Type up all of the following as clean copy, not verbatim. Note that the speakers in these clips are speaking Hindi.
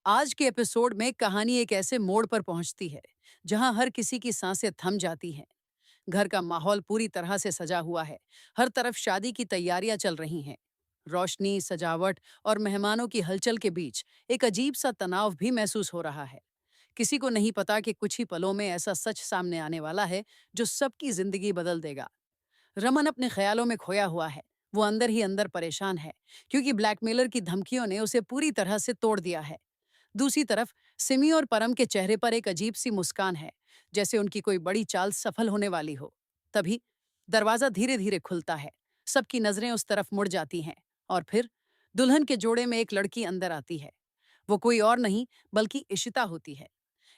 आज के एपिसोड में कहानी एक ऐसे मोड़ पर पहुंचती है जहां हर किसी की सांसें थम जाती हैं। घर का माहौल पूरी तरह से सजा हुआ है। हर तरफ शादी की तैयारियां चल रही हैं। रोशनी, सजावट और मेहमानों की हलचल के बीच एक अजीब सा तनाव भी महसूस हो रहा है। किसी को नहीं पता कि कुछ ही पलों में ऐसा सच सामने आने वाला है जो सबकी जिंदगी बदल देगा। रमन अपने ख्यालों में खोया हुआ है। वो अंदर ही अंदर परेशान है क्योंकि ब्लैकमेलर की धमकियों ने उसे पूरी तरह से तोड़ दिया है। दूसरी तरफ सिमी और परम के चेहरे पर एक अजीब सी मुस्कान है, जैसे उनकी कोई बड़ी चाल सफल होने वाली हो। तभी दरवाजा धीरे धीरे खुलता है। सबकी नजरें उस तरफ मुड़ जाती हैं और फिर दुल्हन के जोड़े में एक लड़की अंदर आती है। वो कोई और नहीं बल्कि इशिता होती है।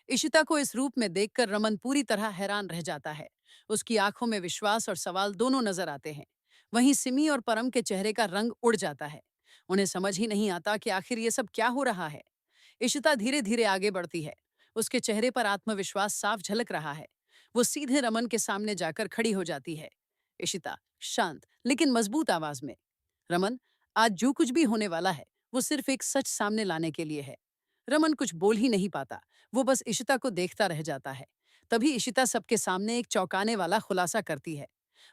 इशिता को इस रूप में देखकर रमन पूरी तरह हैरान रह जाता है। उसकी आंखों में विश्वास और सवाल दोनों नजर आते हैं। वहीं सिमी और परम के चेहरे का रंग उड़ जाता है। उन्हें समझ ही नहीं आता कि आखिर ये सब क्या हो रहा है। इशिता धीरे धीरे आगे बढ़ती है। उसके चेहरे पर आत्मविश्वास साफ झलक रहा है। वो सीधे रमन के सामने जाकर खड़ी हो जाती है। इशिता शांत लेकिन मजबूत आवाज में, रमन, आज जो कुछ भी होने वाला है वो सिर्फ एक सच सामने लाने के लिए है। रमन कुछ बोल ही नहीं पाता। वो बस इशिता को देखता रह जाता है। तभी इशिता सबके सामने एक चौंकाने वाला खुलासा करती है।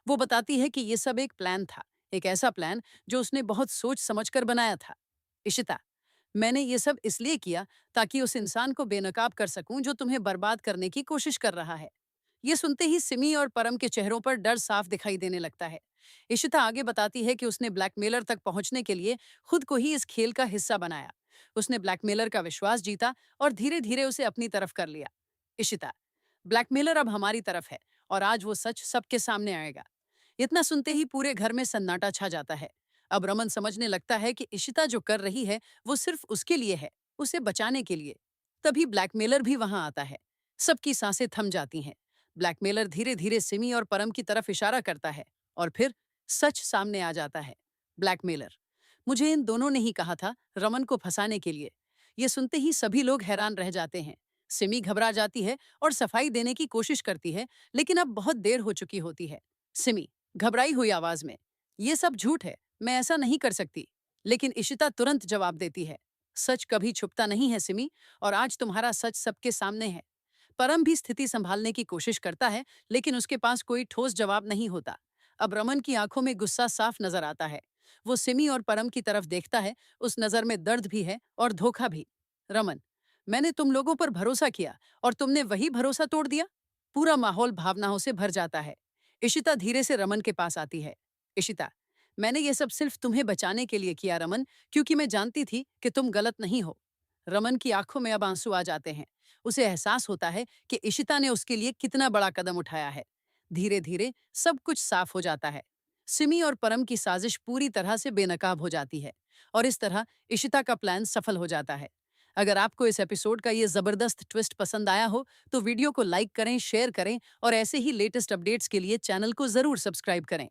वो बताती है कि ये सब एक प्लान था। एक ऐसा प्लान जो उसने बहुत सोच समझकर बनाया था। इशिता, मैंने ये सब इसलिए किया ताकि उस इंसान को बेनकाब कर सकूं जो तुम्हें बर्बाद करने की कोशिश कर रहा है। ये सुनते ही सिमी और परम के चेहरों पर डर साफ दिखाई देने लगता है। इशिता आगे बताती है कि उसने ब्लैकमेलर तक पहुंचने के लिए खुद को ही इस खेल का हिस्सा बनाया। उसने ब्लैकमेलर का विश्वास जीता और धीरे धीरे उसे अपनी तरफ कर लिया। इशिता, ब्लैकमेलर अब हमारी तरफ है और आज वो सच सबके सामने आएगा। इतना सुनते ही पूरे घर में सन्नाटा छा जाता है। अब रमन समझने लगता है कि इशिता जो कर रही है वो सिर्फ उसके लिए है, उसे बचाने के लिए। तभी ब्लैकमेलर भी वहां आता है। सबकी सांसें थम जाती हैं। ब्लैकमेलर धीरे धीरे सिमी और परम की तरफ इशारा करता है और फिर सच सामने आ जाता है। ब्लैकमेलर, मुझे इन दोनों ने ही कहा था रमन को फंसाने के लिए। ये सुनते ही सभी लोग हैरान रह जाते हैं। सिमी घबरा जाती है और सफाई देने की कोशिश करती है, लेकिन अब बहुत देर हो चुकी होती है। सिमी घबराई हुई आवाज में, ये सब झूठ है, मैं ऐसा नहीं कर सकती। लेकिन इशिता तुरंत जवाब देती है, सच कभी छुपता नहीं है सिमी, और आज तुम्हारा सच सबके सामने है। परम भी स्थिति संभालने की कोशिश करता है, लेकिन उसके पास कोई ठोस जवाब नहीं होता। अब रमन की आंखों में गुस्सा साफ नजर आता है। वो सिमी और परम की तरफ देखता है। उस नजर में दर्द भी है और धोखा भी। रमन, मैंने तुम लोगों पर भरोसा किया और तुमने वही भरोसा तोड़ दिया। पूरा माहौल भावनाओं से भर जाता है। इशिता धीरे से रमन के पास आती है। इशिता, मैंने ये सब सिर्फ तुम्हें बचाने के लिए किया रमन, क्योंकि मैं जानती थी कि तुम गलत नहीं हो। रमन की आंखों में अब आंसू आ जाते हैं। उसे एहसास होता है कि इशिता ने उसके लिए कितना बड़ा कदम उठाया है। धीरे धीरे सब कुछ साफ हो जाता है। सिमी और परम की साजिश पूरी तरह से बेनकाब हो जाती है और इस तरह इशिता का प्लान सफल हो जाता है। अगर आपको इस एपिसोड का ये जबरदस्त ट्विस्ट पसंद आया हो तो वीडियो को लाइक करें, शेयर करें और ऐसे ही लेटेस्ट अपडेट्स के लिए चैनल को जरूर सब्सक्राइब करें।